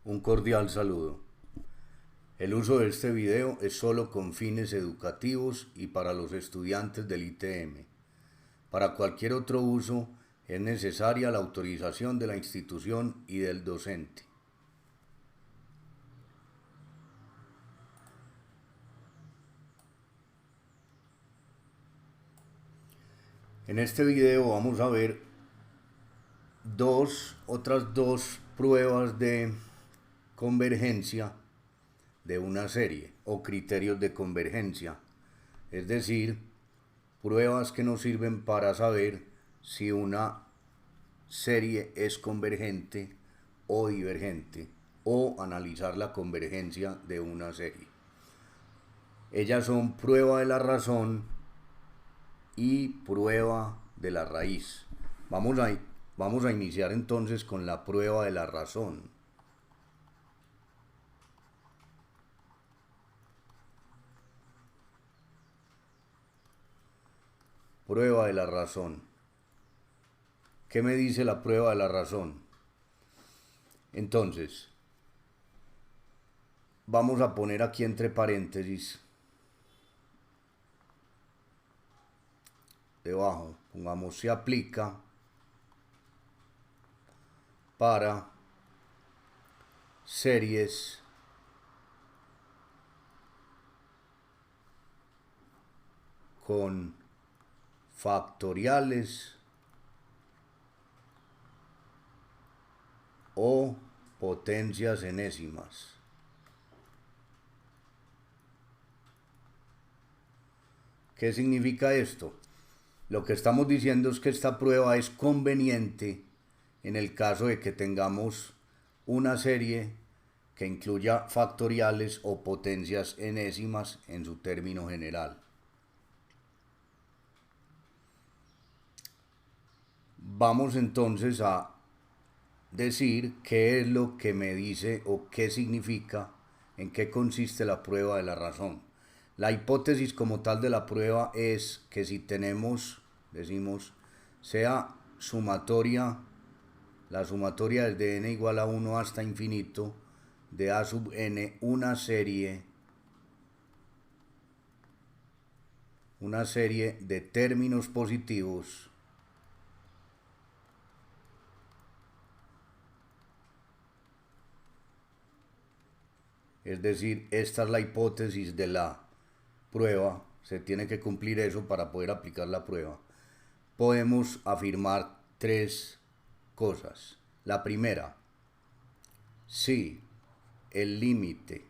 Un cordial saludo. El uso de este video es solo con fines educativos y para los estudiantes del ITM. Para cualquier otro uso es necesaria la autorización de la institución y del docente. En este video vamos a ver otras dos pruebas de convergencia de una serie o criterios de convergencia, es decir, pruebas que nos sirven para saber si una serie es convergente o divergente o analizar la convergencia de una serie. Ellas son prueba de la razón y prueba de la raíz. Vamos a iniciar entonces con la prueba de la razón. Prueba de la razón. ¿Qué me dice la prueba de la razón? Entonces, vamos a poner aquí entre paréntesis, debajo, pongamos se aplica para series con factoriales o potencias enésimas. ¿Qué significa esto? Lo que estamos diciendo es que esta prueba es conveniente en el caso de que tengamos una serie que incluya factoriales o potencias enésimas en su término general. Vamos entonces a decir qué es lo que me dice o qué significa, en qué consiste la prueba de la razón. La hipótesis como tal de la prueba es que si tenemos, decimos, sea sumatoria, la sumatoria desde n igual a 1 hasta infinito de a sub n una serie de términos positivos es decir, esta es la hipótesis de la prueba, se tiene que cumplir eso para poder aplicar la prueba. Podemos afirmar tres cosas. La primera, si el límite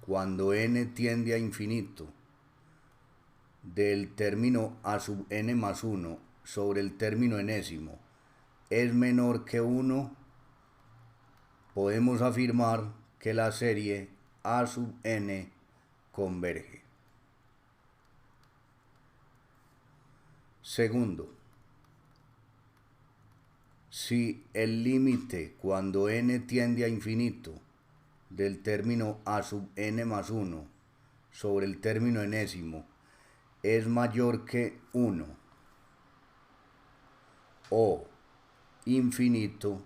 cuando n tiende a infinito del término a sub n más 1 sobre el término enésimo es menor que 1, podemos afirmar que la serie a sub n converge. Segundo, si el límite cuando n tiende a infinito del término a sub n más 1 sobre el término enésimo es mayor que 1 o infinito,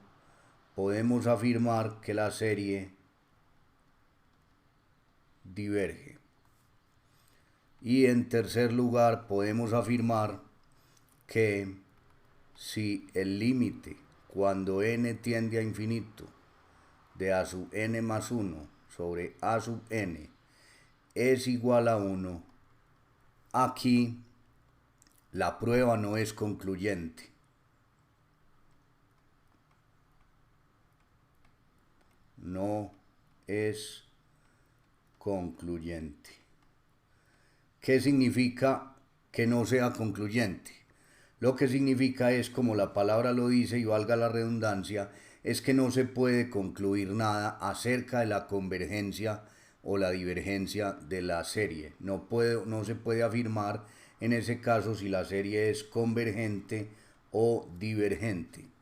podemos afirmar que la serie diverge. Y en tercer lugar, podemos afirmar que si el límite cuando n tiende a infinito de a sub n más 1 sobre a sub n es igual a 1, aquí la prueba no es concluyente. No es concluyente. ¿Qué significa que no sea concluyente? Lo que significa es, como la palabra lo dice y valga la redundancia, es que no se puede concluir nada acerca de la convergencia o la divergencia de la serie. No se puede afirmar en ese caso si la serie es convergente o divergente.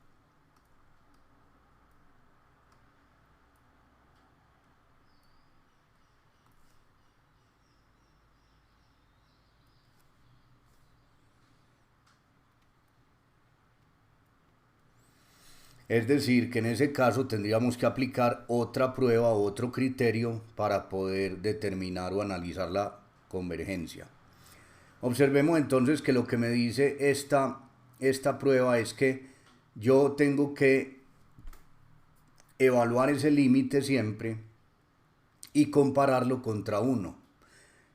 Es decir, que en ese caso tendríamos que aplicar otra prueba o otro criterio para poder determinar o analizar la convergencia. Observemos entonces que lo que me dice esta prueba es que yo tengo que evaluar ese límite siempre y compararlo contra 1.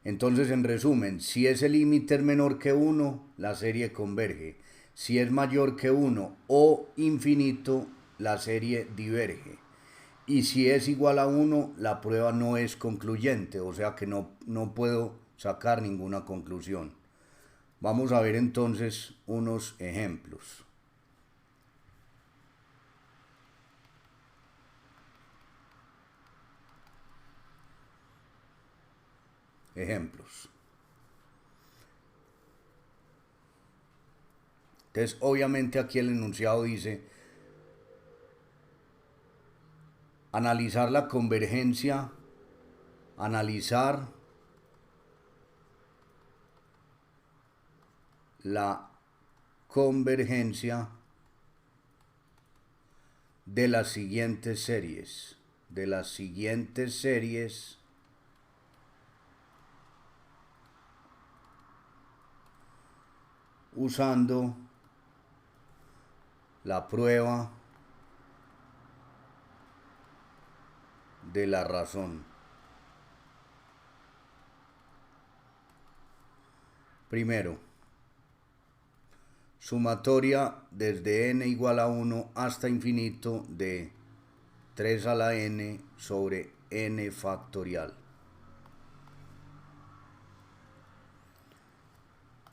Entonces, en resumen, si ese límite es menor que 1, la serie converge. Si es mayor que 1 o infinito, la serie diverge. Y si es igual a 1, la prueba no es concluyente, o sea que no puedo sacar ninguna conclusión. Vamos a ver entonces unos ejemplos. Ejemplos. Entonces, obviamente aquí el enunciado dice: analizar la convergencia, analizar la convergencia de las siguientes series, usando la prueba de la razón. Primero, sumatoria desde n igual a 1 hasta infinito de 3 a la n sobre n factorial.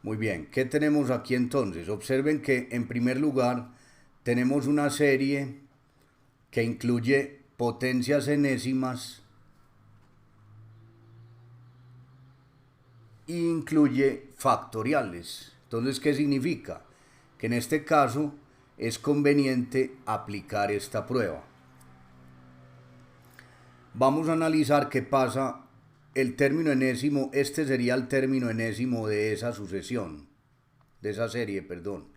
Muy bien, ¿qué tenemos aquí entonces? Observen que en primer lugar tenemos una serie que incluye potencias enésimas e incluye factoriales. Entonces, ¿qué significa? Que en este caso es conveniente aplicar esta prueba. Vamos a analizar qué pasa. El término enésimo, este sería el término enésimo de esa sucesión, de esa serie, perdón.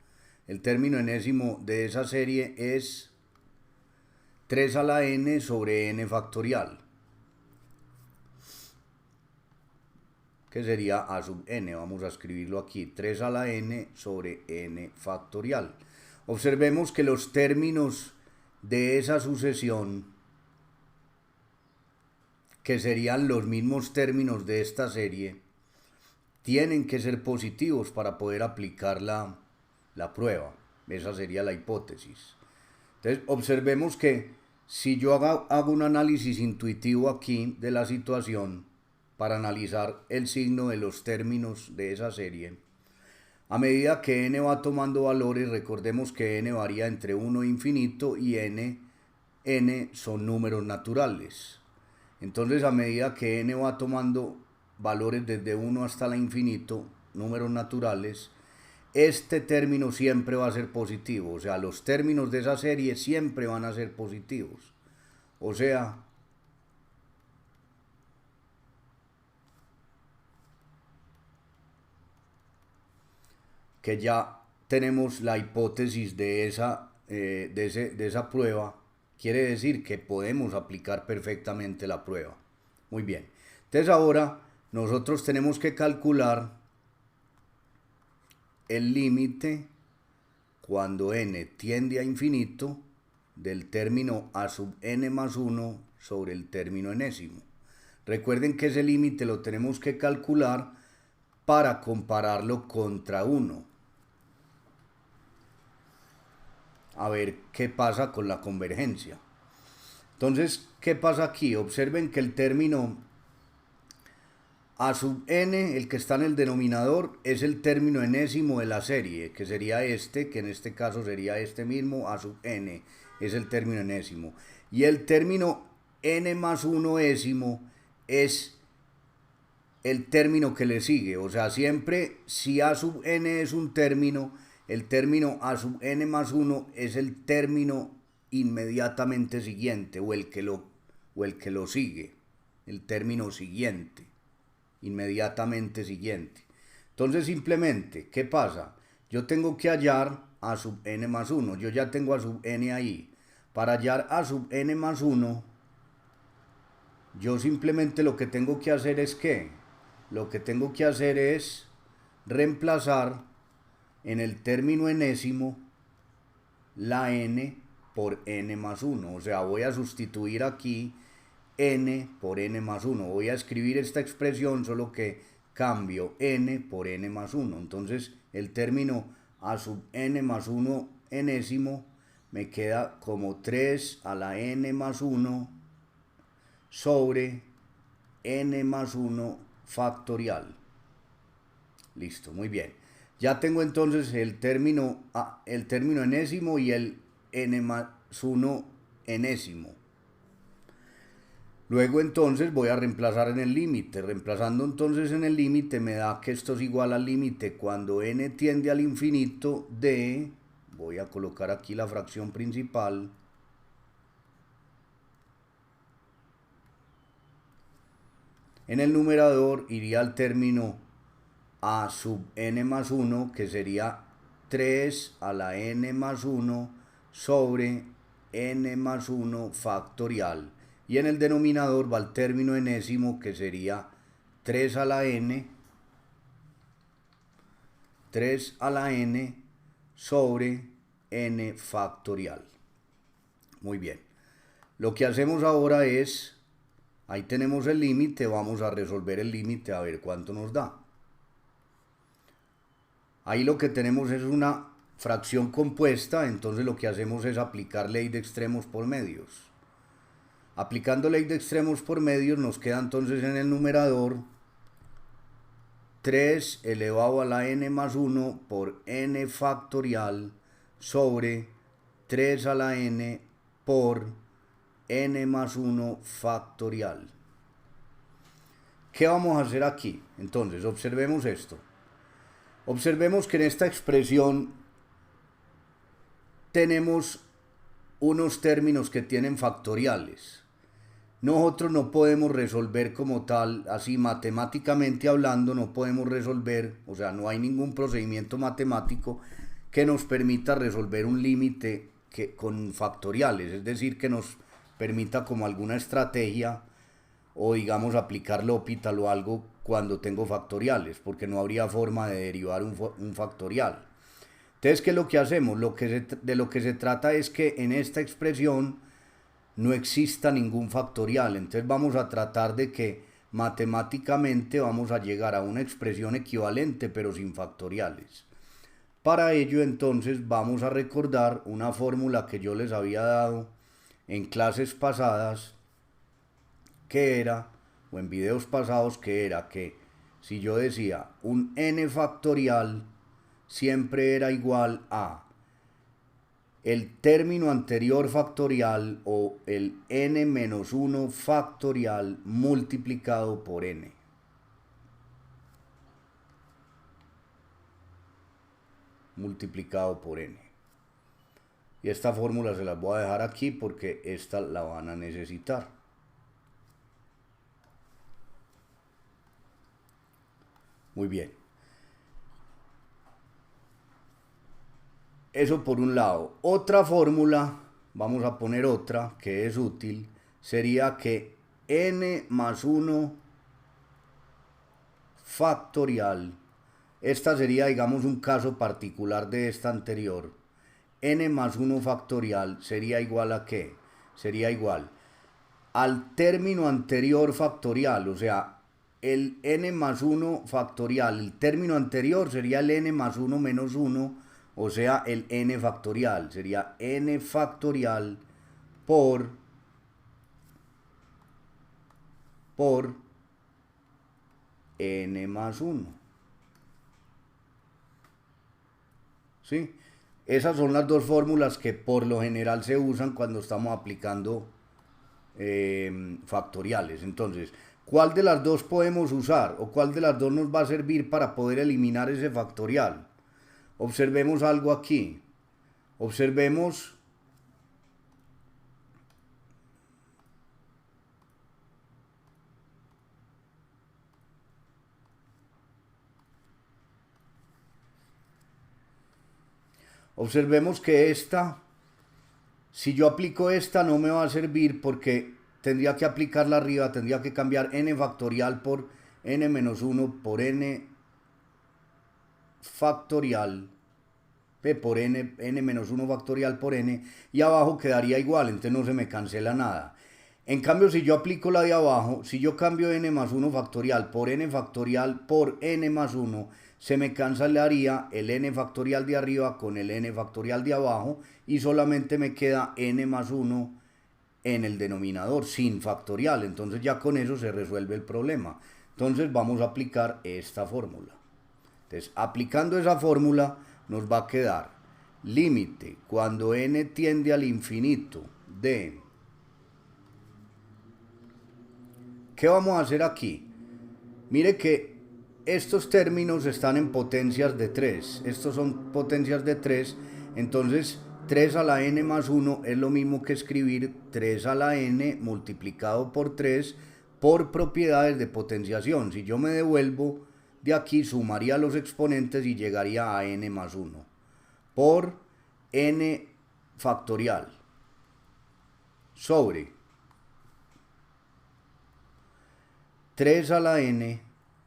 El término enésimo de esa serie es 3 a la n sobre n factorial, que sería a sub n. Vamos a escribirlo aquí: 3 a la n sobre n factorial. Observemos que los términos de esa sucesión, que serían los mismos términos de esta serie, tienen que ser positivos para poder aplicar la prueba. Esa sería la hipótesis. Entonces, observemos que si yo hago un análisis intuitivo aquí de la situación para analizar el signo de los términos de esa serie, a medida que n va tomando valores, recordemos que n varía entre 1 e infinito y n son números naturales. Entonces, a medida que n va tomando valores desde 1 hasta el infinito, números naturales, este término siempre va a ser positivo. O sea, los términos de esa serie siempre van a ser positivos. O sea, que ya tenemos la hipótesis de esa prueba. Quiere decir que podemos aplicar perfectamente la prueba. Muy bien. Entonces ahora nosotros tenemos que calcular el límite cuando n tiende a infinito del término a sub n más 1 sobre el término enésimo. Recuerden que ese límite lo tenemos que calcular para compararlo contra 1. A ver qué pasa con la convergencia. Entonces, ¿qué pasa aquí? Observen que el término a sub n, el que está en el denominador, es el término enésimo de la serie, que sería este, que en este caso sería este mismo, a sub n, es el término enésimo. Y el término n más 1 ésimo es el término que le sigue. O sea, siempre si a sub n es un término, el término a sub n más 1 es el término inmediatamente siguiente, o el que lo sigue, el término siguiente, inmediatamente siguiente. Entonces, simplemente, ¿qué pasa? Yo tengo que hallar a sub n más 1, yo ya tengo a sub n ahí. para hallar a sub n más 1, yo simplemente lo que tengo que hacer es reemplazar en el término enésimo la n por n más 1. O sea, voy a sustituir aquí n por n más 1. Voy a escribir esta expresión, solo que cambio n por n más 1. Entonces el término a sub n más 1 enésimo me queda como 3 a la n más 1 sobre n más 1 factorial. Listo, muy bien. Ya tengo entonces el término enésimo y el n más 1 enésimo. Luego entonces voy a reemplazar en el límite. Reemplazando entonces en el límite me da que esto es igual al límite cuando n tiende al infinito de, voy a colocar aquí la fracción principal, en el numerador iría al término a sub n más 1, que sería 3 a la n más 1 sobre n más 1 factorial. Y en el denominador va el término enésimo, que sería 3 a la n sobre n factorial. Muy bien. Lo que hacemos ahora es, ahí tenemos el límite, vamos a resolver el límite a ver cuánto nos da. Ahí lo que tenemos es una fracción compuesta, entonces lo que hacemos es aplicar ley de extremos por medios. Aplicando ley de extremos por medios nos queda entonces en el numerador 3 elevado a la n más 1 por n factorial sobre 3 a la n por n más 1 factorial. ¿Qué vamos a hacer aquí? Entonces, observemos esto. Observemos que en esta expresión tenemos unos términos que tienen factoriales. Nosotros no podemos resolver como tal, así matemáticamente hablando, no podemos resolver, o sea, no hay ningún procedimiento matemático que nos permita resolver un límite con factoriales, es decir, que nos permita como alguna estrategia o digamos aplicar L'Hopital o algo cuando tengo factoriales, porque no habría forma de derivar un factorial. Entonces, ¿qué es lo que hacemos? De lo que se trata es que en esta expresión no exista ningún factorial. Entonces vamos a tratar de que matemáticamente vamos a llegar a una expresión equivalente pero sin factoriales. Para ello entonces vamos a recordar una fórmula que yo les había dado en clases pasadas, que era, o en videos pasados, que era que si yo decía un n factorial siempre era igual a el término anterior factorial o el n menos 1 factorial multiplicado por n. Multiplicado por n. Y esta fórmula se las voy a dejar aquí porque esta la van a necesitar. Muy bien. Eso por un lado. Otra fórmula, vamos a poner otra que es útil, sería que n más 1 factorial, esta sería digamos un caso particular de esta anterior, n más 1 factorial sería igual a ¿qué? Sería igual al término anterior factorial, o sea, el n más 1 factorial, el término anterior sería el n más 1 menos 1, o sea, el n factorial, sería n factorial por n más 1. ¿Sí? Esas son las dos fórmulas que por lo general se usan cuando estamos aplicando factoriales. Entonces, ¿cuál de las dos podemos usar? ¿O cuál de las dos nos va a servir para poder eliminar ese factorial? Observemos algo aquí. Observemos que esta Si yo aplico esta no me va a servir porque tendría que aplicarla arriba, tendría que cambiar n factorial por n menos 1 por n factorial por n menos 1 factorial por n, y abajo quedaría igual, entonces no se me cancela nada. En cambio, si yo aplico la de abajo, si yo cambio n más 1 factorial por n más 1, se me cancelaría el n factorial de arriba con el n factorial de abajo y solamente me queda n más 1 en el denominador sin factorial. Entonces ya con eso se resuelve el problema. Entonces vamos a aplicar esta fórmula. Entonces, aplicando esa fórmula nos va a quedar límite cuando n tiende al infinito de... ¿Qué vamos a hacer aquí? Mire que estos términos están en potencias de 3. Estos son potencias de 3. Entonces 3 a la n más 1 es lo mismo que escribir 3 a la n multiplicado por 3 por propiedades de potenciación. Si yo me devuelvo de aquí, sumaría los exponentes y llegaría a n más 1 por n factorial sobre 3 a la n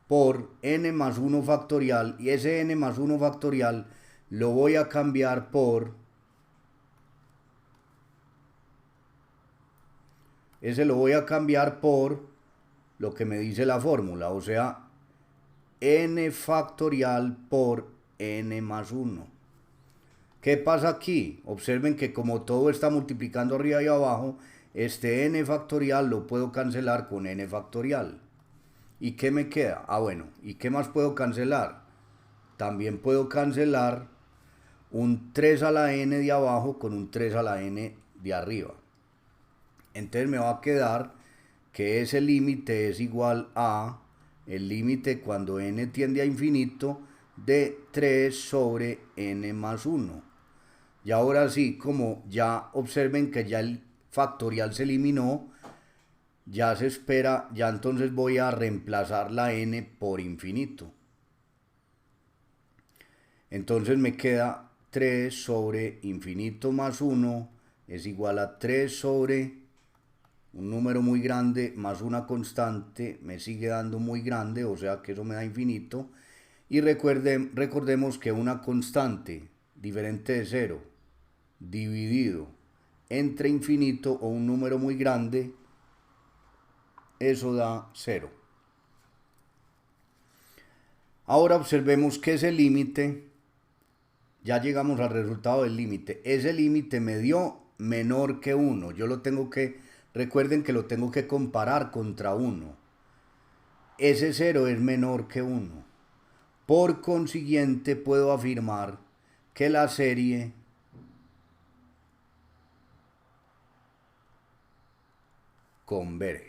por n más 1 factorial, y ese n más 1 factorial lo voy a cambiar por... Ese lo voy a cambiar por lo que me dice la fórmula, o sea, n factorial por n más 1. ¿Qué pasa aquí? Observen que como todo está multiplicando arriba y abajo, este n factorial lo puedo cancelar con n factorial. ¿Y qué me queda? Ah, bueno, ¿y qué más puedo cancelar? También puedo cancelar un 3 a la n de abajo con un 3 a la n de arriba. Entonces me va a quedar que ese límite es igual a el límite cuando n tiende a infinito de 3 sobre n más 1. Y ahora sí, como ya observen que ya el factorial se eliminó, ya se espera, ya entonces voy a reemplazar la n por infinito. Entonces me queda 3 sobre infinito más 1 es igual a 3 sobre un número muy grande más una constante, me sigue dando muy grande, o sea que eso me da infinito. Y recordemos que una constante diferente de 0 dividido entre infinito o un número muy grande, eso da 0. Ahora observemos que ese límite, ya llegamos al resultado del límite, ese límite me dio menor que 1, yo lo tengo que, recuerden que lo tengo que comparar contra 1, ese 0 es menor que 1, por consiguiente puedo afirmar que la serie converge.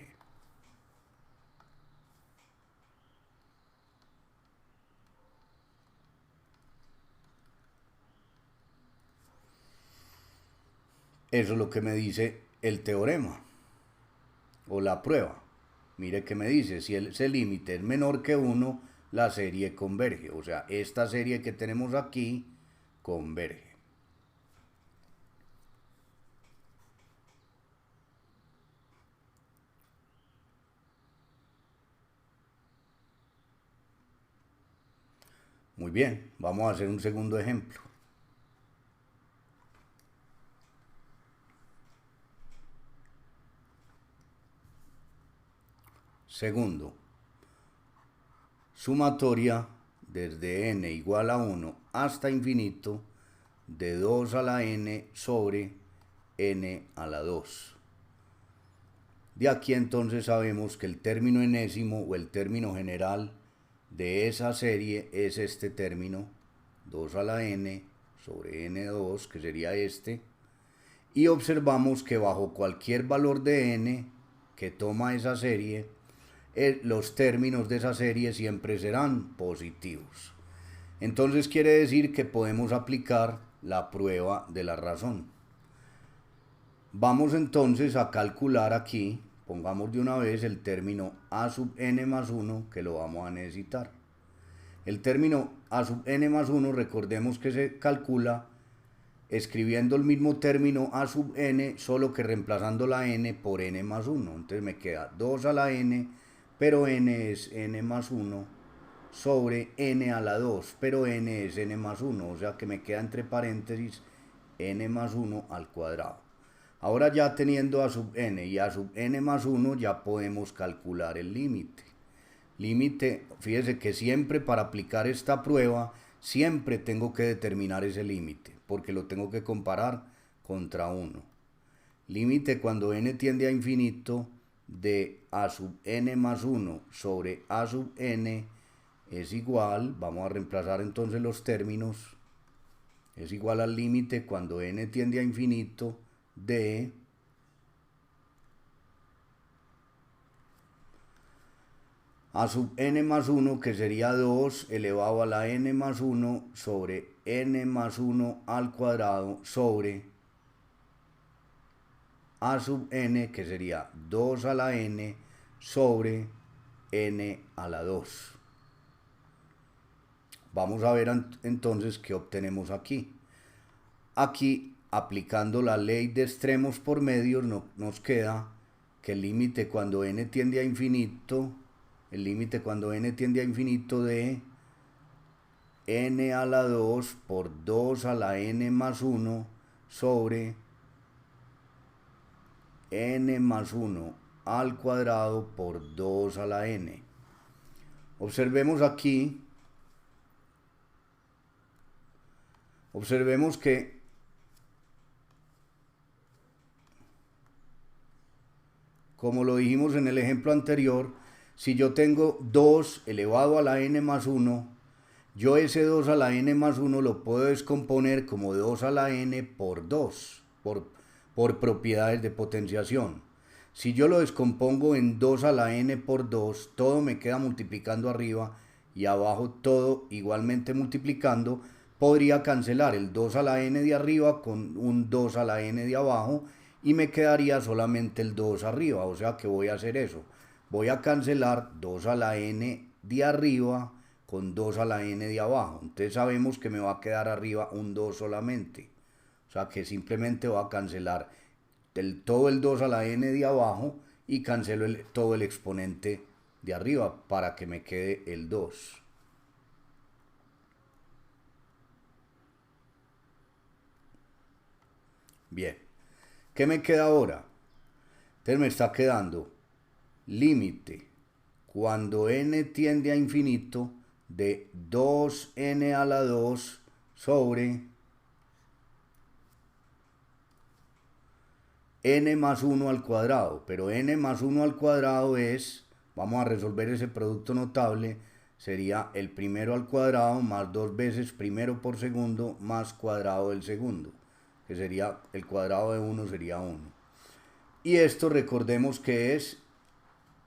Eso es lo que me dice el teorema o la prueba. Mire que me dice, si ese límite es menor que 1, la serie converge. O sea, esta serie que tenemos aquí converge. Muy bien, vamos a hacer un segundo ejemplo. Segundo, sumatoria desde n igual a 1 hasta infinito de 2 a la n sobre n a la 2. De aquí entonces sabemos que el término enésimo o el término general de esa serie es este término, 2 a la n sobre n2, que sería este, y observamos que bajo cualquier valor de n que toma esa serie, los términos de esa serie siempre serán positivos. Entonces quiere decir que podemos aplicar la prueba de la razón. Vamos entonces a calcular aquí, pongamos de una vez el término a sub n más 1, que lo vamos a necesitar. El término a sub n más 1, recordemos que se calcula escribiendo el mismo término a sub n, solo que reemplazando la n por n más 1. Entonces me queda 2 a la n, pero n es n más 1, sobre n a la 2, pero n es n más 1, o sea que me queda entre paréntesis n más 1 al cuadrado. Ahora ya teniendo a sub n y a sub n más 1 ya podemos calcular el límite. Límite, fíjese que siempre para aplicar esta prueba, siempre tengo que determinar ese límite, porque lo tengo que comparar contra 1. Límite cuando n tiende a infinito de a sub n más 1 sobre a sub n es igual, vamos a reemplazar entonces los términos, es igual al límite cuando n tiende a infinito de a sub n más 1, que sería 2 elevado a la n más 1 sobre n más 1 al cuadrado sobre a sub n, que sería 2 a la n sobre n a la 2. Vamos a ver entonces qué obtenemos aquí. Aquí, aplicando la ley de extremos por medios, nos queda que el límite cuando n tiende a infinito, de n a la 2 por 2 a la n más 1 sobre n más 1 al cuadrado por 2 a la n. Observemos aquí, observemos que como lo dijimos en el ejemplo anterior, si yo tengo 2 elevado a la n más 1, yo ese 2 a la n más 1 lo puedo descomponer como 2 a la n por 2, por propiedades de potenciación. Si yo lo descompongo en 2 a la n por 2, todo me queda multiplicando arriba y abajo todo igualmente multiplicando. Podría cancelar el 2 a la n de arriba con un 2 a la n de abajo y me quedaría solamente el 2 arriba. O sea que voy a hacer eso. Voy a cancelar 2 a la n de arriba con 2 a la n de abajo. Entonces sabemos que me va a quedar arriba un 2 solamente. O sea que simplemente voy a cancelar todo el 2 a la n de abajo y cancelo todo el exponente de arriba para que me quede el 2. Bien, ¿qué me queda ahora? Entonces me está quedando límite cuando n tiende a infinito de 2n a la 2 sobre n más 1 al cuadrado, pero n más 1 al cuadrado es, vamos a resolver ese producto notable, sería el primero al cuadrado más 2 veces primero por segundo más cuadrado del segundo, que sería el cuadrado de 1 sería 1. Y esto recordemos que es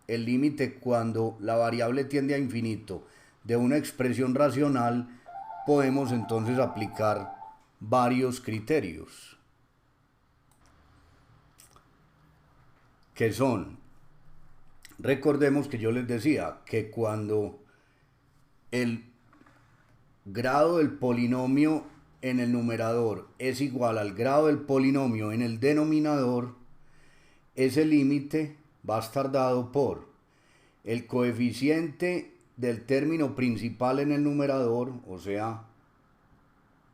el límite cuando la variable tiende a infinito de una expresión racional. Podemos entonces aplicar varios criterios, que son, recordemos que yo les decía que cuando el grado del polinomio en el numerador es igual al grado del polinomio en el denominador, ese límite va a estar dado por el coeficiente del término principal en el numerador, o sea,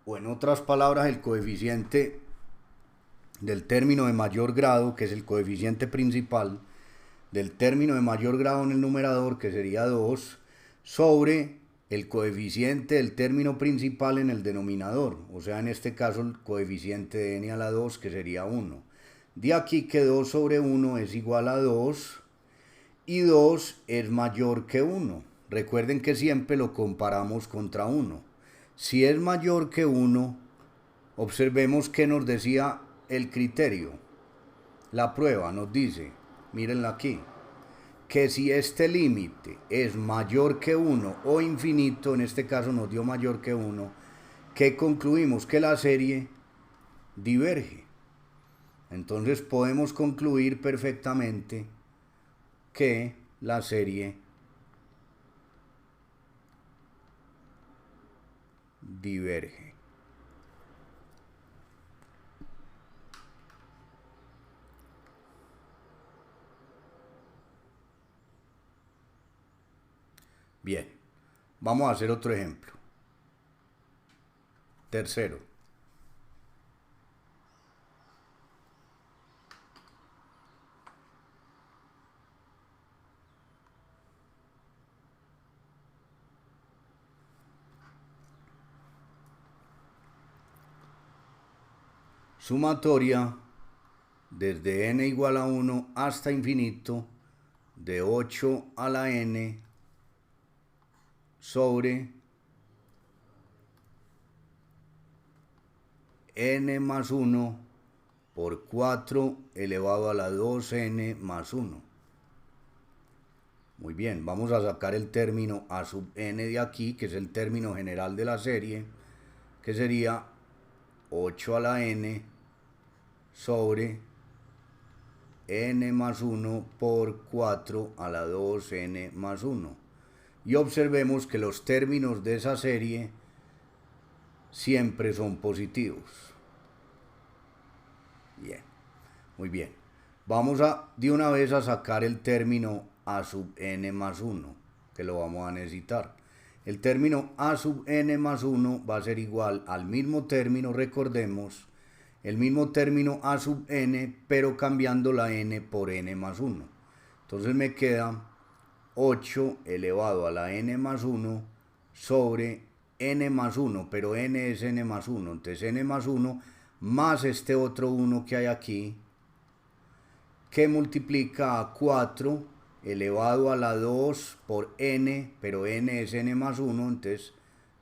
o en otras palabras, el coeficiente del término de mayor grado, que es el coeficiente principal, del término de mayor grado en el numerador, que sería 2, sobre el coeficiente del término principal en el denominador, o sea, en este caso el coeficiente de n a la 2, que sería 1. De aquí que 2 sobre 1 es igual a 2 y 2 es mayor que 1. Recuerden que siempre lo comparamos contra 1. Si es mayor que 1, observemos que nos decía el criterio. La prueba nos dice, mírenla aquí, que si este límite es mayor que 1 o infinito, en este caso nos dio mayor que 1, que concluimos que la serie diverge. Entonces podemos concluir perfectamente que la serie diverge. Bien, vamos a hacer otro ejemplo. Tercero. Sumatoria desde n igual a 1 hasta infinito de 8 a la n sobre n más 1 por 4 elevado a la 2n más 1. Muy bien, vamos a sacar el término a sub n de aquí, que es el término general de la serie, que sería 8 a la n sobre n más 1 por 4 a la 2n más 1. Y observemos que los términos de esa serie siempre son positivos. Bien, muy bien. Vamos de una vez a sacar el término a sub n más 1, que lo vamos a necesitar. El término a sub n más 1 va a ser igual al mismo término, recordemos, el mismo término a sub n, pero cambiando la n por n más 1. Entonces me queda 8 elevado a la n más 1 sobre n más 1, pero n es n más 1, entonces n más 1 más este otro 1 que hay aquí, que multiplica a 4 elevado a la 2 por n, pero n es n más 1, entonces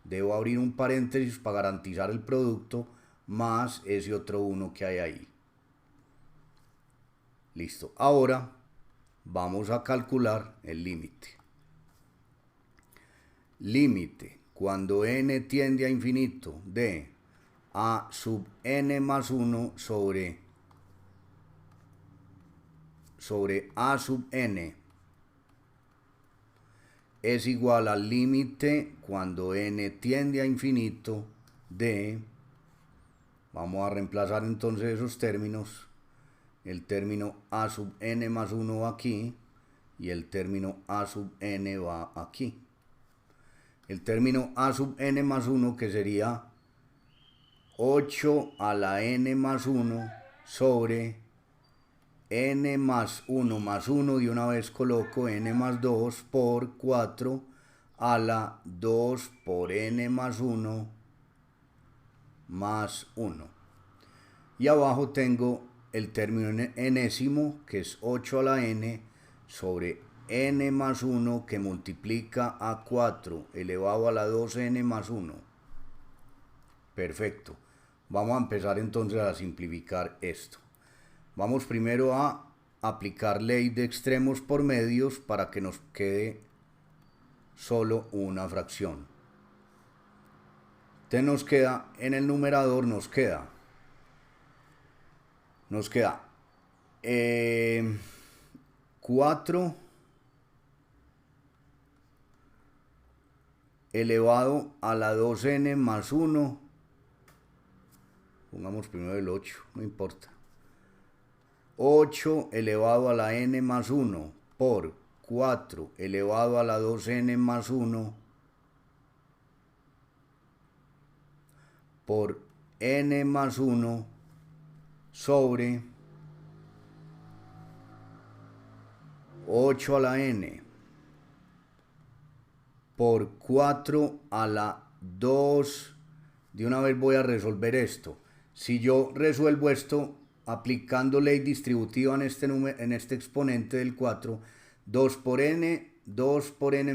debo abrir un paréntesis para garantizar el producto, más ese otro 1 que hay ahí. Listo. Ahora vamos a calcular el límite. Límite cuando n tiende a infinito de a sub n más 1 sobre a sub n es igual al límite cuando n tiende a infinito de, vamos a reemplazar entonces esos términos, el término a sub n más 1 va aquí y el término a sub n va aquí. El término a sub n más 1, que sería 8 a la n más 1 sobre n más 1 más 1, de una vez coloco n más 2 por 4 a la 2 por n más 1 más 1. Y abajo tengo el término enésimo, que es 8 a la n sobre n más 1, que multiplica a 4 elevado a la 2n más 1. Perfecto. Vamos a empezar entonces a simplificar esto. Vamos primero a aplicar ley de extremos por medios para que nos quede solo una fracción. Entonces nos queda, en el numerador nos queda 4 elevado a la 2n más 1. Pongamos primero el 8, no importa. 8 elevado a la n más 1 por 4 elevado a la 2n más 1 por n más 1 sobre 8 a la n por 4 a la 2. De una vez voy a resolver esto. Si yo resuelvo esto aplicando ley distributiva en este exponente del 4, 2 por n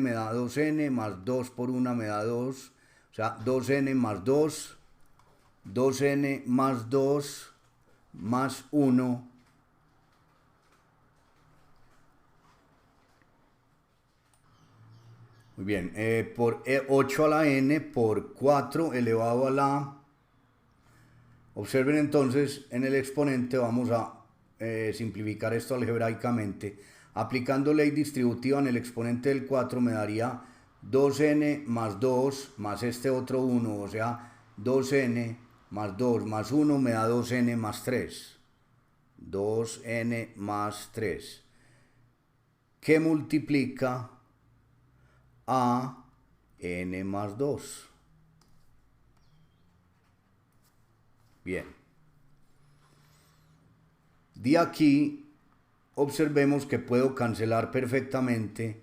me da 2n, más 2 por 1 me da 2, o sea, 2n más 2, 2n más 2, más 1, muy bien, por 8 a la n por 4 elevado a la... Observen entonces, en el exponente vamos a simplificar esto algebraicamente. Aplicando ley distributiva en el exponente del 4 me daría 2n más 2 más este otro 1, o sea, 2n más 2 más 1 me da 2n más 3. 2n más 3. Que multiplica a n más 2. Bien. De aquí observemos que puedo cancelar perfectamente.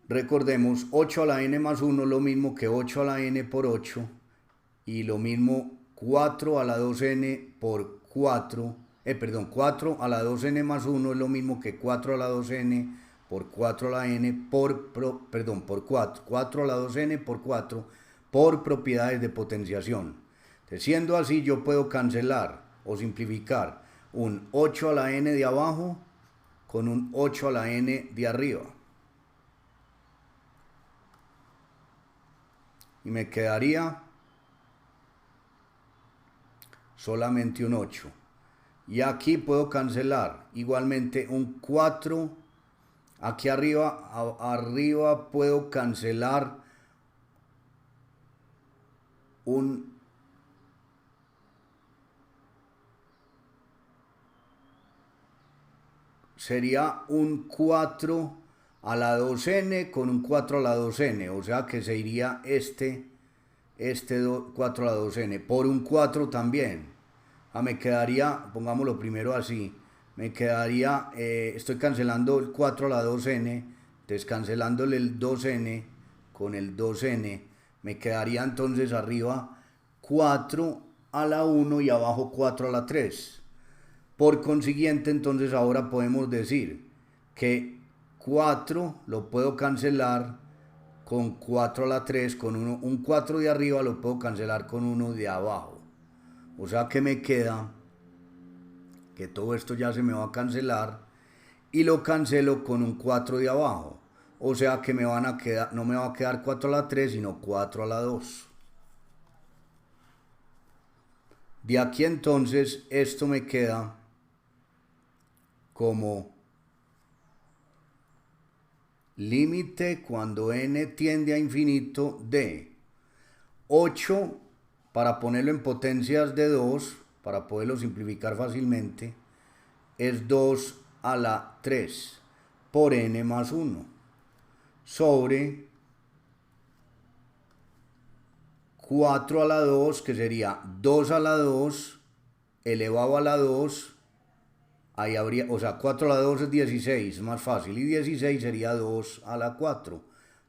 Recordemos, 8 a la n más 1 es lo mismo que 8 a la n por 8 y lo mismo 4 a la 2n por 4, 4 a la 2n más 1 es lo mismo que 4 a la 2n por 4 a la n por 4, 4 a la 2n por 4 por propiedades de potenciación. Entonces, siendo así, yo puedo cancelar o simplificar un 8 a la n de abajo con un 8 a la n de arriba. Y me quedaría solamente un 8. Y aquí puedo cancelar igualmente un 4. Aquí arriba puedo cancelar sería un 4 a la 2n con un 4 a la 2n, o sea que se iría este 4 a la 2n por un 4 también. Me quedaría, pongámoslo primero así, me quedaría, estoy cancelando el 4 a la 2n, descancelándole el 2n con el 2n, me quedaría entonces arriba 4 a la 1 y abajo 4 a la 3. Por consiguiente, entonces ahora podemos decir que 4 lo puedo cancelar con 4 a la 3, con un 4 de arriba lo puedo cancelar con 1 de abajo. O sea que me queda que todo esto ya se me va a cancelar y lo cancelo con un 4 de abajo. O sea que no me va a quedar 4 a la 3, sino 4 a la 2. De aquí entonces esto me queda como límite cuando n tiende a infinito de 8, para ponerlo en potencias de 2, para poderlo simplificar fácilmente, es 2 a la 3 por n más 1 sobre 4 a la 2, que sería 2 a la 2 elevado a la 2. Ahí habría, o sea, 4 a la 2 es 16, más fácil, y 16 sería 2 a la 4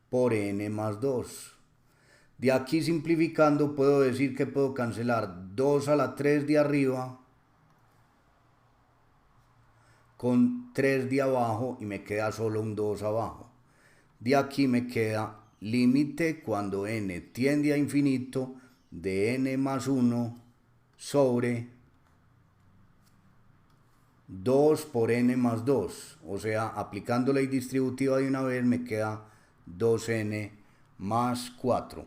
por n más 2. De aquí simplificando puedo decir que puedo cancelar 2 a la 3 de arriba con 3 de abajo y me queda solo un 2 abajo. De aquí me queda límite cuando n tiende a infinito de n más 1 sobre 2 por n más 2. O sea, aplicando ley distributiva de una vez me queda 2n más 4.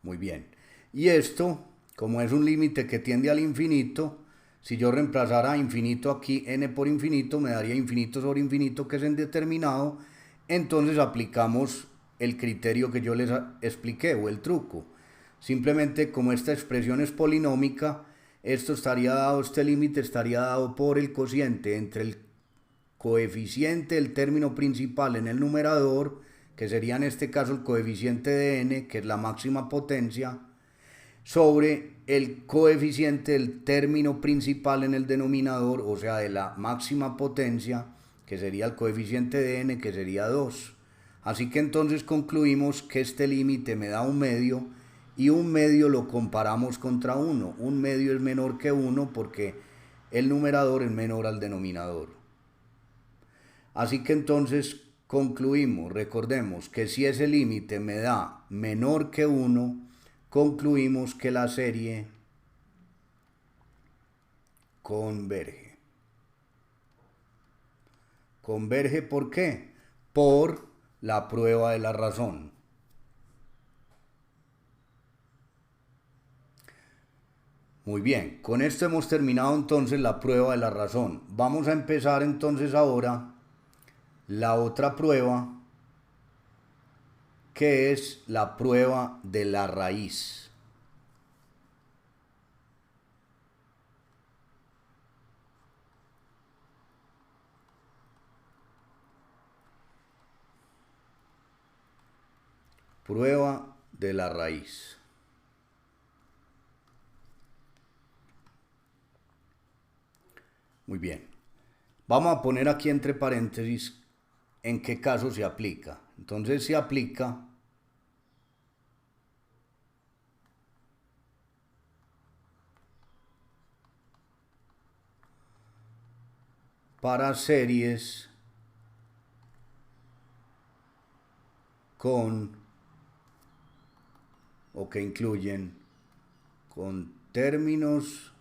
Muy bien. Y esto, como es un límite que tiende al infinito, si yo reemplazara infinito aquí, n por infinito, me daría infinito sobre infinito, que es indeterminado. Entonces aplicamos el criterio que yo les expliqué, o el truco. Simplemente, como esta expresión es polinómica, este límite estaría dado por el cociente entre el coeficiente del término principal en el numerador, que sería en este caso el coeficiente de n, que es la máxima potencia, sobre el coeficiente del término principal en el denominador, o sea, de la máxima potencia, que sería el coeficiente de n, que sería 2. Así que entonces concluimos que este límite me da un medio, y un medio lo comparamos contra 1. Un medio es menor que 1 porque el numerador es menor al denominador. Así que entonces concluimos, recordemos que si ese límite me da menor que 1, concluimos que la serie converge. ¿Converge por qué? Por la prueba de la razón. Muy bien, con esto hemos terminado entonces la prueba de la razón. Vamos a empezar entonces ahora la otra prueba, que es la prueba de la raíz. Prueba de la raíz. Muy bien. Vamos a poner aquí entre paréntesis en qué caso se aplica. Entonces se aplica para series con o que incluyen con términos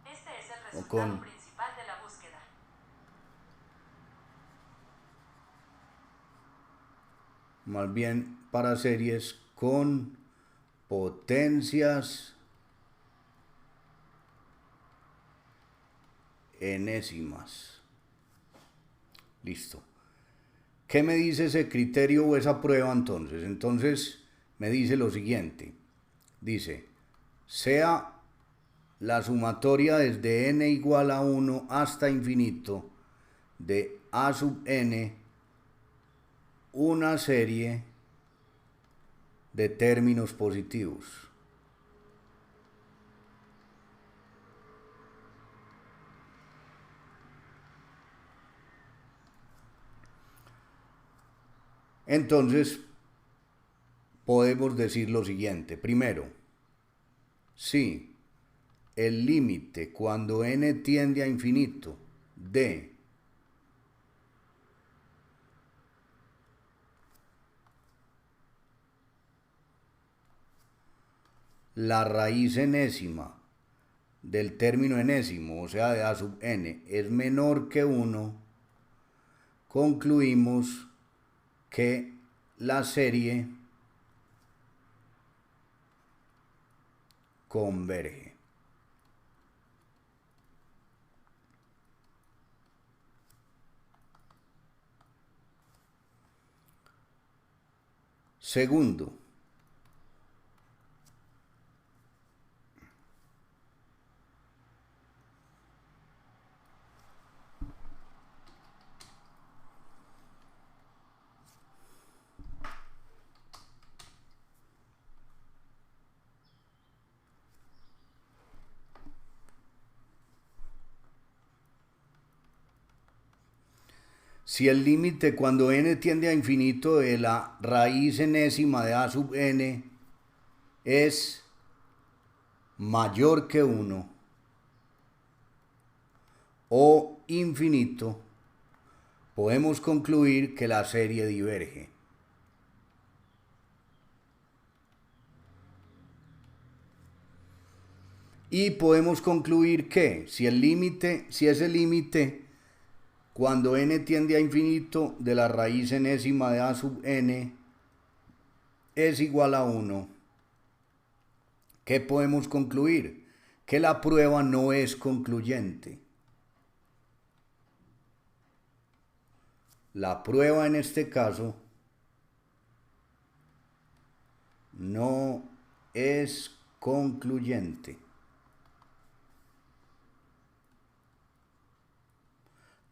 Este es el o resultado con principal de la búsqueda. más bien para series con potencias enésimas. Listo. ¿Qué me dice ese criterio o esa prueba entonces? Entonces me dice lo siguiente. Dice, sea la sumatoria desde n igual a 1 hasta infinito de a sub n una serie de términos positivos. Entonces, podemos decir lo siguiente. Primero, si el límite cuando n tiende a infinito de la raíz enésima del término enésimo, o sea, de a sub n, es menor que 1, concluimos que la serie converge. Segundo, si el límite cuando n tiende a infinito de la raíz enésima de a sub n es mayor que 1 o infinito, podemos concluir que la serie diverge. Y podemos concluir que si ese límite cuando n tiende a infinito de la raíz enésima de a sub n es igual a 1, ¿qué podemos concluir? Que la prueba no es concluyente. La prueba en este caso no es concluyente.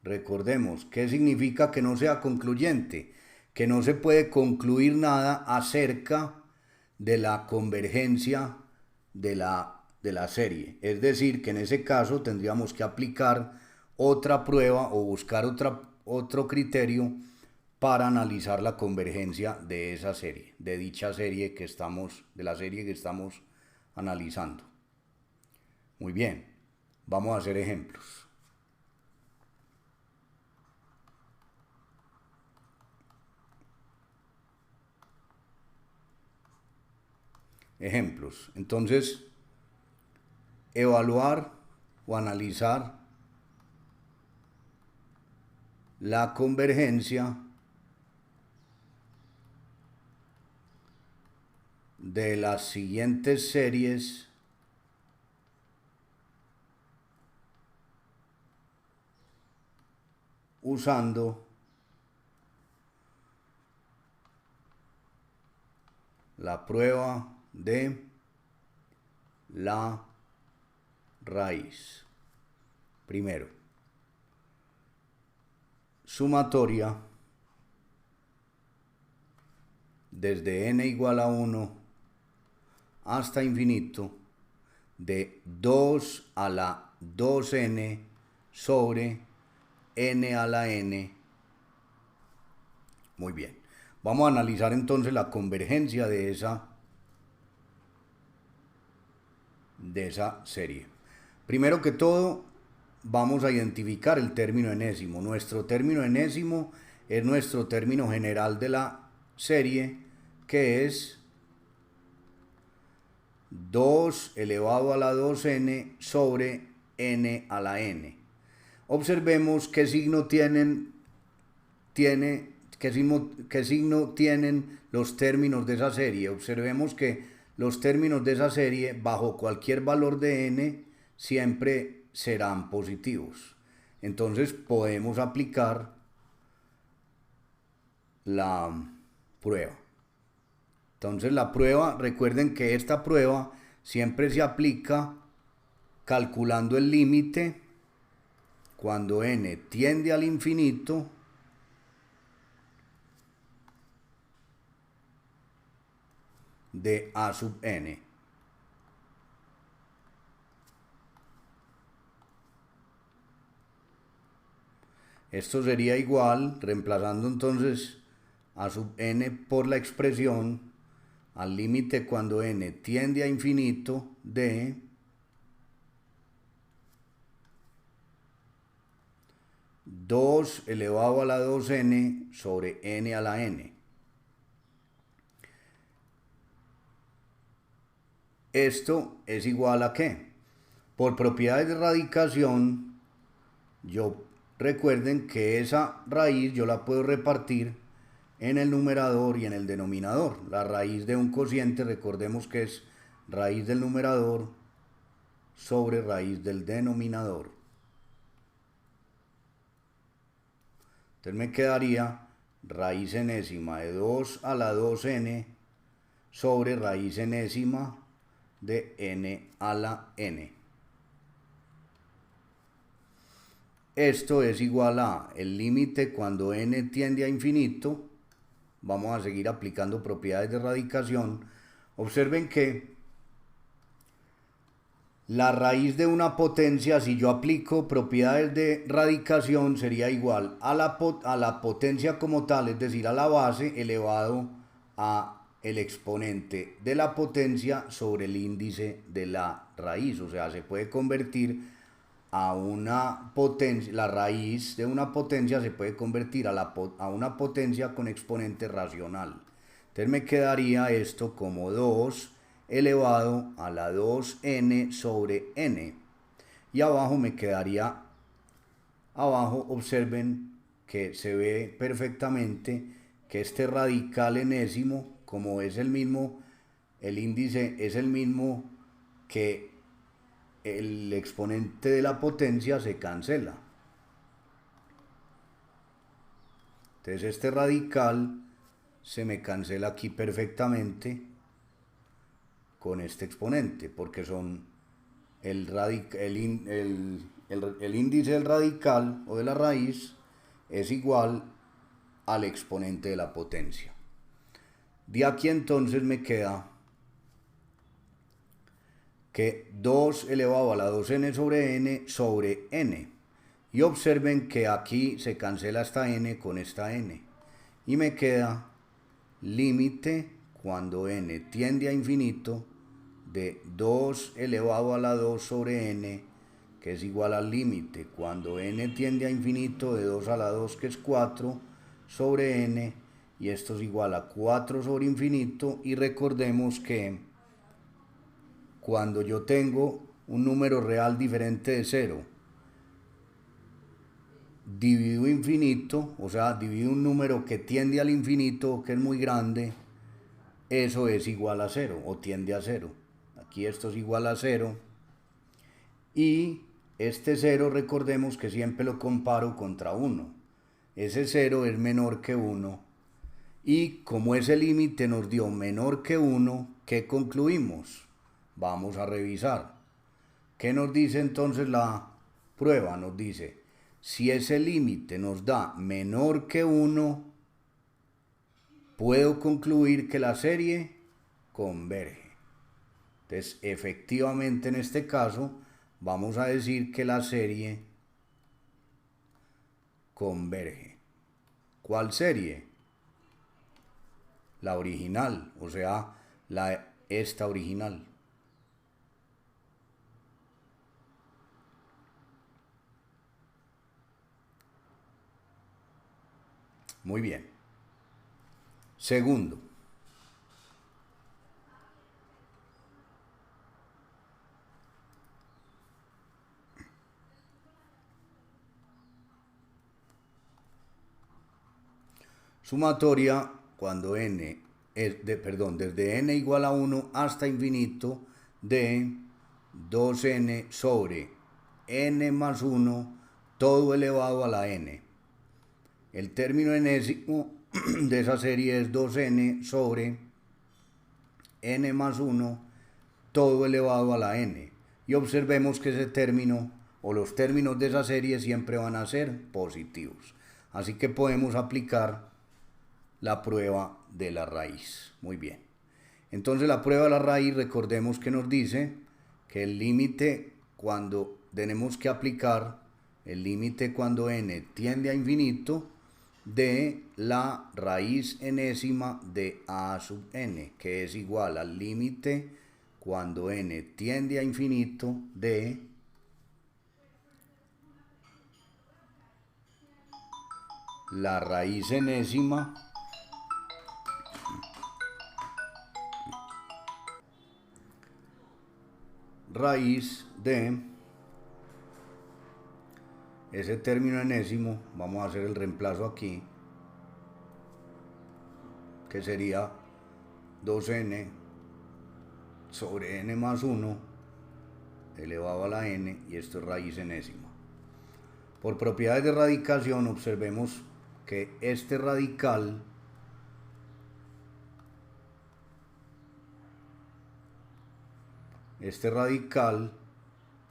Recordemos, ¿qué significa que no sea concluyente? Que no se puede concluir nada acerca de la convergencia de la serie. Es decir, que en ese caso tendríamos que aplicar otra prueba o buscar otro criterio para analizar la convergencia de esa serie, de dicha serie de la serie que estamos analizando. Muy bien, vamos a hacer ejemplos. Ejemplos. Entonces, evaluar o analizar la convergencia de las siguientes series usando la prueba de la raíz. Primero, sumatoria desde n igual a 1 hasta infinito de 2 a la 2n sobre n a la n. Muy bien. Vamos a analizar entonces la convergencia de esa serie. Primero que todo, vamos a identificar el término enésimo. Nuestro término enésimo es nuestro término general de la serie, que es 2 elevado a la 2n sobre n a la n. Observemos qué signo tienen los términos de esa serie. Observemos que los términos de esa serie, bajo cualquier valor de n, siempre serán positivos. Entonces podemos aplicar la prueba. Entonces la prueba, recuerden que esta prueba siempre se aplica calculando el límite cuando n tiende al infinito de a sub n. Esto sería igual, reemplazando entonces a sub n por la expresión al límite cuando n tiende a infinito de dos elevado a la 2n sobre n a la n. Esto es igual a ¿qué? Por propiedades de radicación, recuerden que esa raíz yo la puedo repartir en el numerador y en el denominador. La raíz de un cociente, recordemos que es raíz del numerador sobre raíz del denominador. Entonces me quedaría raíz enésima de 2 a la 2n sobre raíz enésima de n a la n. Esto es igual a el límite cuando n tiende a infinito. Vamos a seguir aplicando propiedades de radicación. Observen que la raíz de una potencia, si yo aplico propiedades de radicación, sería igual a la potencia como tal, es decir, a la base elevado a el exponente de la potencia sobre el índice de la raíz. O sea, se puede convertir a una potencia, la raíz de una potencia se puede convertir a una potencia con exponente racional. Entonces me quedaría esto como 2 elevado a la 2n sobre n. Y abajo me quedaría, abajo observen que se ve perfectamente que este radical enésimo, como es el mismo, el índice es el mismo que el exponente de la potencia, se cancela. Entonces este radical se me cancela aquí perfectamente con este exponente, porque son el índice del radical o de la raíz es igual al exponente de la potencia. De aquí entonces me queda que 2 elevado a la 2n sobre n. Y observen que aquí se cancela esta n con esta n. Y me queda límite cuando n tiende a infinito de 2 elevado a la 2 sobre n, que es igual al límite cuando n tiende a infinito de 2 a la 2, que es 4, sobre n. Y esto es igual a 4 sobre infinito. Y recordemos que cuando yo tengo un número real diferente de 0, divido infinito, o sea, divido un número que tiende al infinito, que es muy grande, eso es igual a 0 o tiende a 0. Aquí esto es igual a 0. Y este 0, recordemos que siempre lo comparo contra 1. Ese 0 es menor que 1. Y como ese límite nos dio menor que 1, ¿qué concluimos? Vamos a revisar. ¿Qué nos dice entonces la prueba? Nos dice, si ese límite nos da menor que 1, puedo concluir que la serie converge. Entonces, efectivamente en este caso, vamos a decir que la serie converge. ¿Cuál serie? La original, o sea, esta original. Muy bien. Segundo. Sumatoria cuando n es desde n igual a 1 hasta infinito de 2n sobre n más 1 todo elevado a la n. El término enésimo de esa serie es 2n sobre n más 1 todo elevado a la n. Y observemos que ese término o los términos de esa serie siempre van a ser positivos. Así que podemos aplicar la prueba de la raíz. Muy bien. Entonces la prueba de la raíz, recordemos que nos dice que el límite cuando tenemos que aplicar el límite cuando n tiende a infinito de la raíz enésima de a sub n, que es igual al límite cuando n tiende a infinito de la raíz enésima raíz de ese término enésimo. Vamos a hacer el reemplazo aquí, que sería 2n sobre n más 1 elevado a la n, y esto es raíz enésima. Por propiedades de radicación observemos que este radical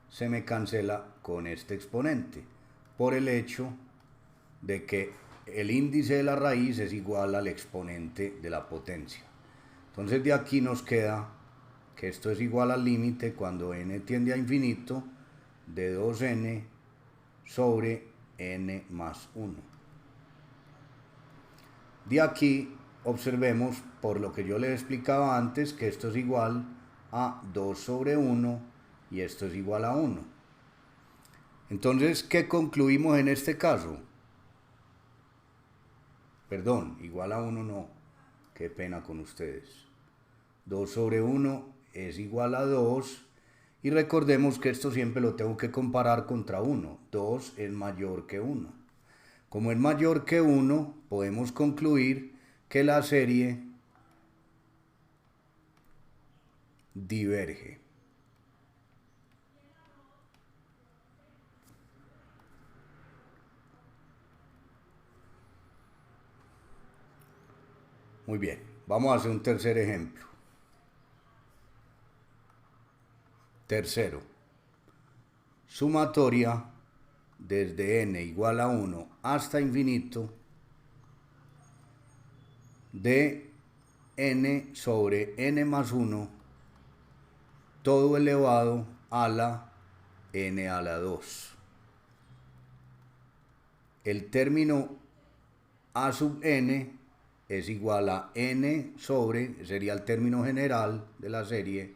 se me cancela con este exponente por el hecho de que el índice de la raíz es igual al exponente de la potencia. Entonces de aquí nos queda que esto es igual al límite cuando n tiende a infinito de 2n sobre n más 1. De aquí observemos, por lo que yo les explicaba antes, que esto es igual a 2 sobre 1 y esto es igual a 1. Entonces, ¿qué concluimos en este caso? Perdón, igual a 1 no, qué pena con ustedes. 2 sobre 1 es igual a 2 y recordemos que esto siempre lo tengo que comparar contra 1. 2 es mayor que 1. Como es mayor que 1, podemos concluir que la serie diverge. Muy bien, vamos a hacer un tercer ejemplo. Tercero, sumatoria desde n igual a 1 hasta infinito de n sobre n más 1 todo elevado a la n a la 2. El término a sub n es igual a n sobre, sería el término general de la serie,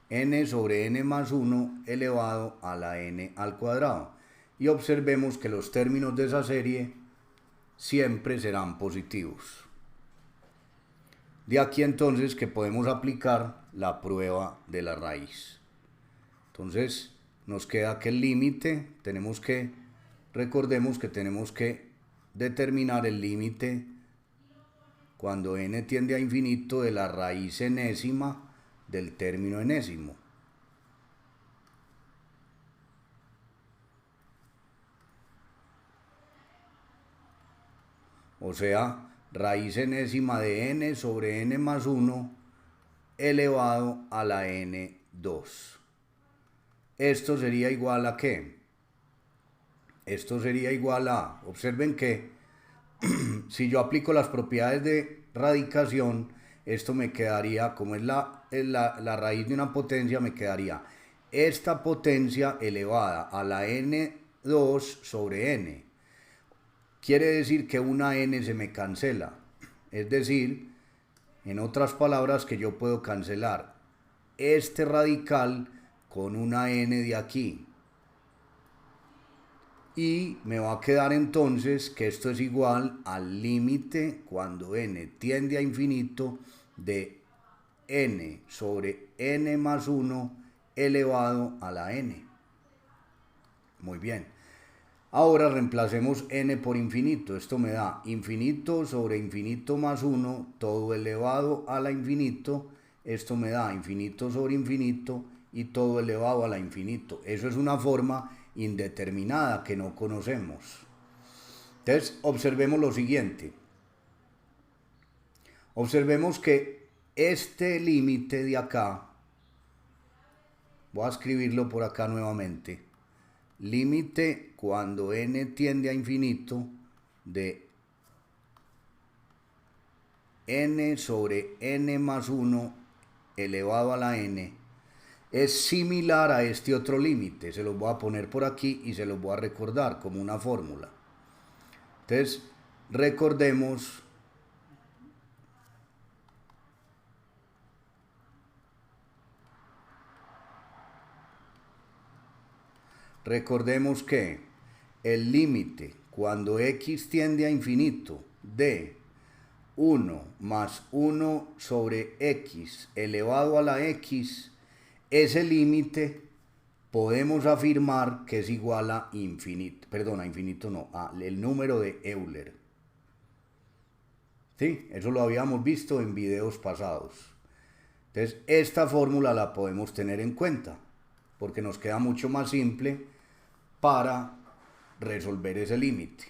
n sobre n más 1 elevado a la n al cuadrado. Y observemos que los términos de esa serie siempre serán positivos. De aquí entonces que podemos aplicar la prueba de la raíz. Entonces nos queda que el límite, recordemos que tenemos que determinar el límite cuando n tiende a infinito de la raíz enésima del término enésimo. O sea, raíz enésima de n sobre n más 1 elevado a la n2. Esto sería igual a ¿qué? Esto sería igual a, observen que si yo aplico las propiedades de radicación, esto me quedaría, como es la raíz de una potencia, me quedaría esta potencia elevada a la n2 sobre n. Quiere decir que una n se me cancela. Es decir, en otras palabras, que yo puedo cancelar este radical con una n de aquí. Y me va a quedar entonces que esto es igual al límite cuando n tiende a infinito de n sobre n más 1 elevado a la n. Muy bien. Ahora reemplacemos n por infinito. Esto me da infinito sobre infinito más 1, todo elevado a la infinito. Esto me da infinito sobre infinito y todo elevado a la infinito. Eso es una forma indeterminada que no conocemos. Entonces, observemos lo siguiente. Observemos que este límite de acá, voy a escribirlo por acá nuevamente, límite cuando n tiende a infinito de n sobre n más 1 elevado a la n, es similar a este otro límite. Se los voy a poner por aquí y se los voy a recordar como una fórmula. Entonces, recordemos que el límite cuando x tiende a infinito de 1 más 1 sobre x elevado a la x, ese límite podemos afirmar que es igual a infinito, perdón, a infinito no, el número de Euler. ¿Sí? Eso lo habíamos visto en videos pasados. Entonces, esta fórmula la podemos tener en cuenta, porque nos queda mucho más simple para resolver ese límite.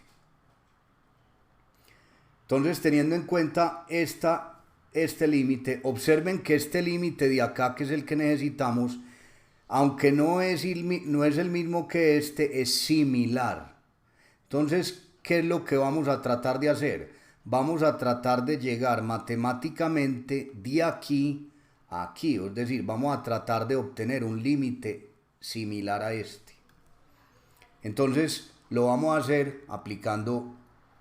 Entonces, teniendo en cuenta este límite, observen que este límite de acá, que es el que necesitamos, aunque no es el mismo que este, es similar. Entonces, ¿qué es lo que vamos a tratar de hacer? Vamos a tratar de llegar matemáticamente de aquí a aquí, es decir, vamos a tratar de obtener un límite similar a este. Entonces, lo vamos a hacer aplicando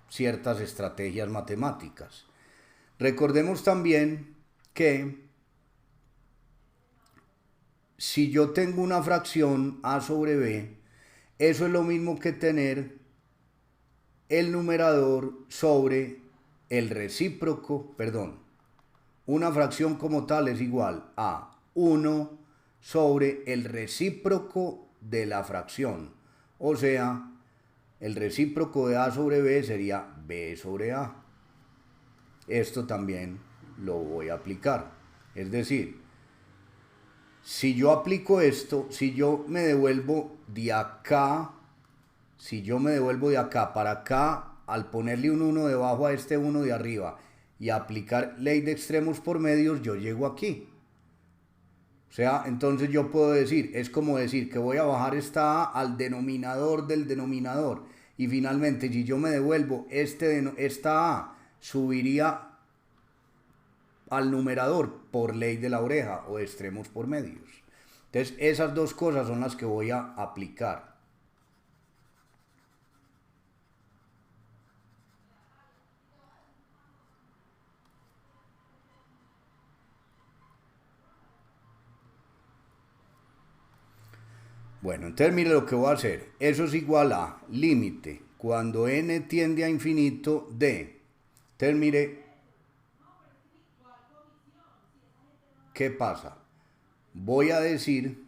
ciertas estrategias matemáticas. Recordemos también que si yo tengo una fracción a sobre b, eso es lo mismo que tener el numerador sobre el recíproco, una fracción como tal es igual a 1 sobre el recíproco de la fracción. O sea, el recíproco de a sobre b sería b sobre a. Esto también lo voy a aplicar. Es decir, si yo aplico esto, si yo me devuelvo de acá para acá, al ponerle un 1 debajo a este 1 de arriba y aplicar ley de extremos por medios, yo llego aquí. O sea, entonces yo puedo decir, es como decir que voy a bajar esta a al denominador del denominador. Y finalmente, si yo me devuelvo esta a, subiría al numerador por ley de la oreja o extremos por medios. Entonces, esas dos cosas son las que voy a aplicar. Bueno, entonces mire lo que voy a hacer. Eso es igual a límite cuando n tiende a infinito de. Entonces mire, ¿qué pasa? Voy a decir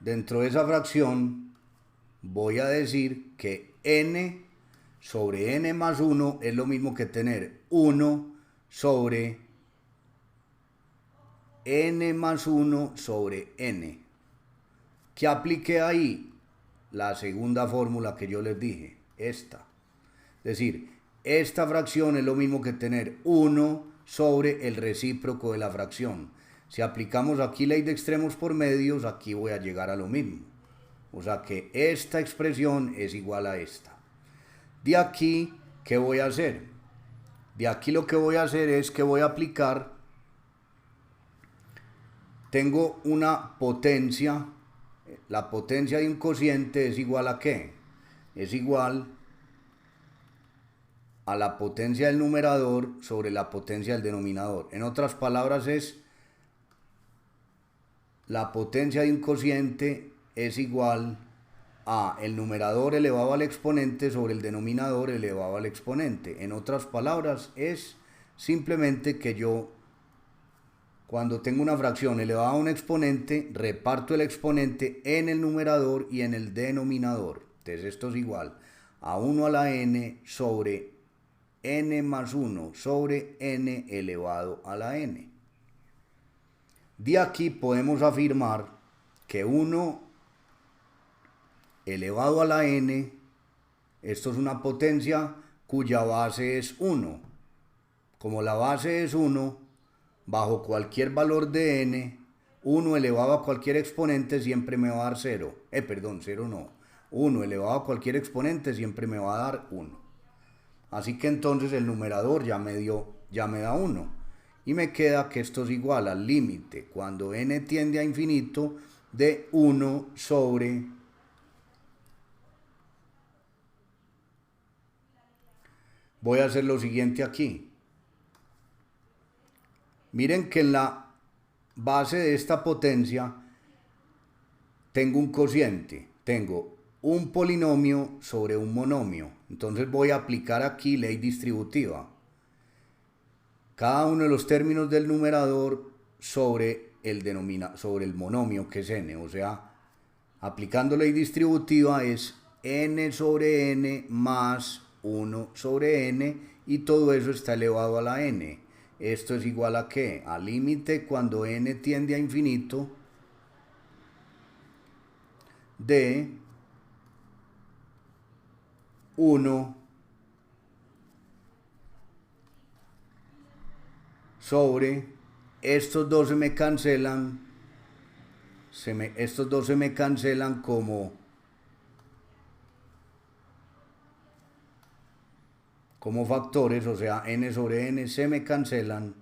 dentro de esa fracción, voy a decir que n sobre n más 1 es lo mismo que tener 1 sobre n más 1 sobre n. ¿Qué apliqué ahí? La segunda fórmula que yo les dije, esta. Es decir, esta fracción es lo mismo que tener 1 sobre el recíproco de la fracción. Si aplicamos aquí ley de extremos por medios, aquí voy a llegar a lo mismo. O sea que esta expresión es igual a esta. De aquí, ¿qué voy a hacer? De aquí lo que voy a hacer es que voy a aplicar, tengo una potencia, la potencia de un cociente es igual a ¿qué? Es igual a la potencia del numerador sobre la potencia del denominador. En otras palabras es la potencia de un cociente es igual a el numerador elevado al exponente sobre el denominador elevado al exponente. En otras palabras es simplemente que yo, cuando tengo una fracción elevada a un exponente, reparto el exponente en el numerador y en el denominador. Entonces esto es igual a 1 a la n sobre n más 1 sobre n elevado a la n. De aquí podemos afirmar que 1 elevado a la n, esto es una potencia cuya base es 1. Como la base es 1, bajo cualquier valor de n, 1 elevado a cualquier exponente siempre me va a dar 0. 0 no. 1 elevado a cualquier exponente siempre me va a dar 1. Así que entonces el numerador ya me da 1. Y me queda que esto es igual al límite, cuando n tiende a infinito, de 1 sobre voy a hacer lo siguiente aquí. Miren que en la base de esta potencia tengo un cociente, tengo un polinomio sobre un monomio. Entonces voy a aplicar aquí ley distributiva. Cada uno de los términos del numerador sobre el monomio que es n. O sea, aplicando ley distributiva es n sobre n más 1 sobre n y todo eso está elevado a la n. Esto es igual a ¿qué? Al límite cuando n tiende a infinito de 1 sobre, estos dos se me cancelan, estos dos se me cancelan como factores, o sea, n sobre n se me cancelan.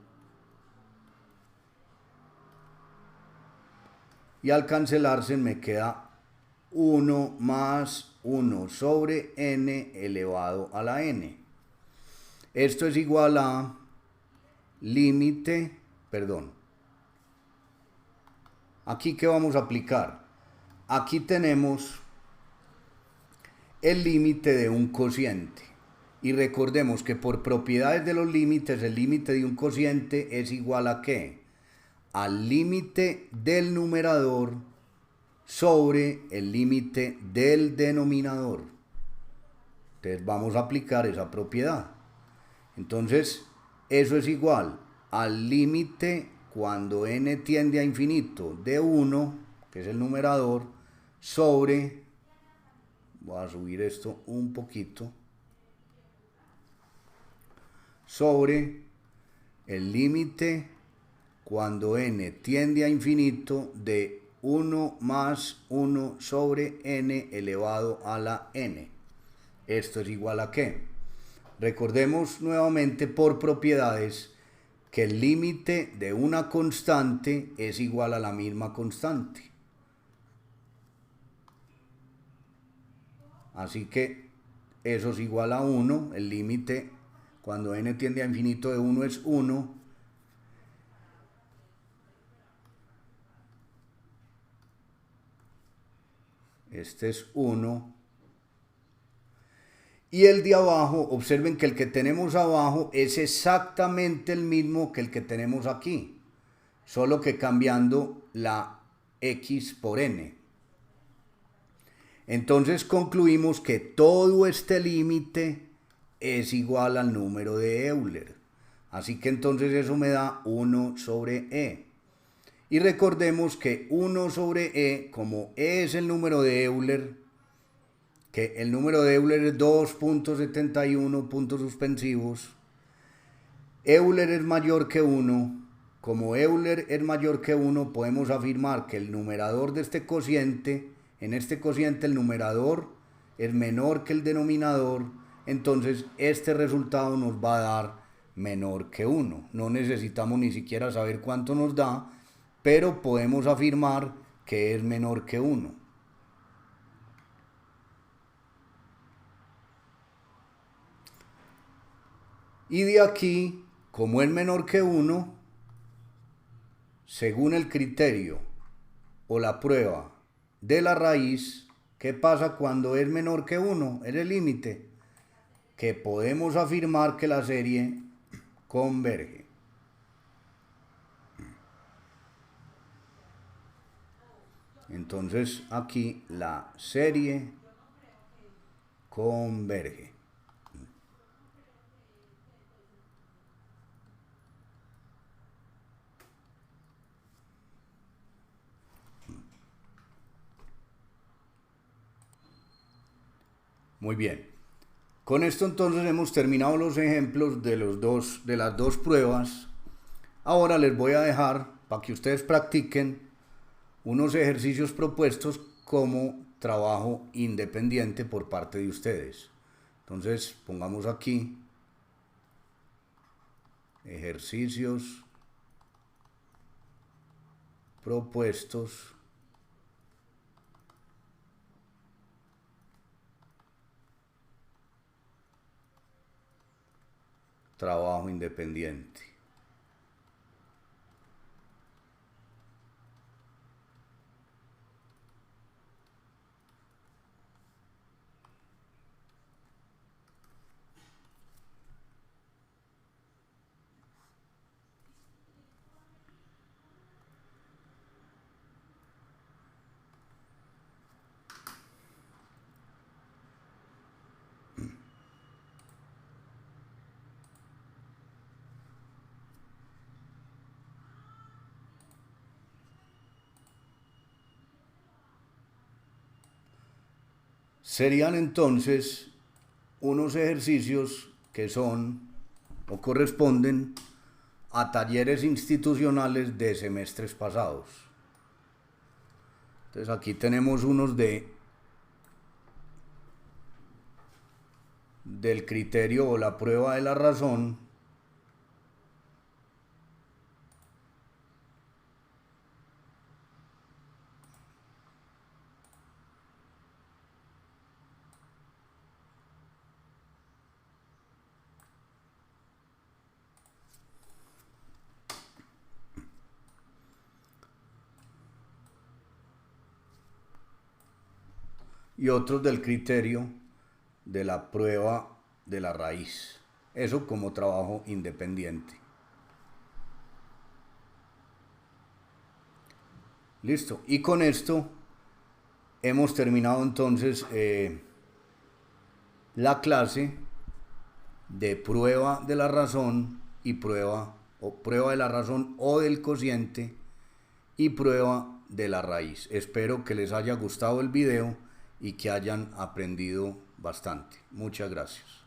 Y al cancelarse me queda 1 más 1 sobre n elevado a la n. Esto es igual a límite, aquí ¿qué vamos a aplicar? Aquí tenemos el límite de un cociente. Y recordemos que por propiedades de los límites, el límite de un cociente es igual a ¿qué? Al límite del numerador sobre el límite del denominador. Entonces vamos a aplicar esa propiedad. Entonces, eso es igual al límite cuando n tiende a infinito de 1, que es el numerador, sobre, voy a subir esto un poquito, sobre el límite cuando n tiende a infinito de 1 más 1 sobre n elevado a la n. Esto es igual a ¿qué? Recordemos nuevamente por propiedades que el límite de una constante es igual a la misma constante. Así que eso es igual a 1, el límite cuando n tiende a infinito de 1 es 1. Este es 1. Y el de abajo, observen que el que tenemos abajo es exactamente el mismo que el que tenemos aquí, solo que cambiando la x por n. Entonces concluimos que todo este límite es igual al número de Euler. Así que entonces eso me da 1 sobre e. Y recordemos que 1 sobre e, como e es el número de Euler, que el número de Euler es 2.71 puntos suspensivos, Euler es mayor que 1, como Euler es mayor que 1, podemos afirmar que el numerador de este cociente en este cociente el numerador es menor que el denominador, entonces este resultado nos va a dar menor que 1. No necesitamos ni siquiera saber cuánto nos da, pero podemos afirmar que es menor que 1. Y de aquí, como es menor que 1, según el criterio o la prueba de la raíz, ¿qué pasa cuando es menor que 1? Es el límite. Que podemos afirmar que la serie converge. Entonces aquí la serie converge. Muy bien. Con esto entonces hemos terminado los ejemplos de las dos pruebas. Ahora les voy a dejar para que ustedes practiquen unos ejercicios propuestos como trabajo independiente por parte de ustedes. Entonces pongamos aquí ejercicios propuestos trabajo independiente. Serían entonces unos ejercicios que son o corresponden a talleres institucionales de semestres pasados. Entonces aquí tenemos unos del criterio o la prueba de la razón. Y otros del criterio de la prueba de la raíz. Eso como trabajo independiente. Listo. Y con esto hemos terminado entonces la clase de prueba de la razón y prueba de la razón o del cociente y prueba de la raíz. Espero que les haya gustado el video y que hayan aprendido bastante. Muchas gracias.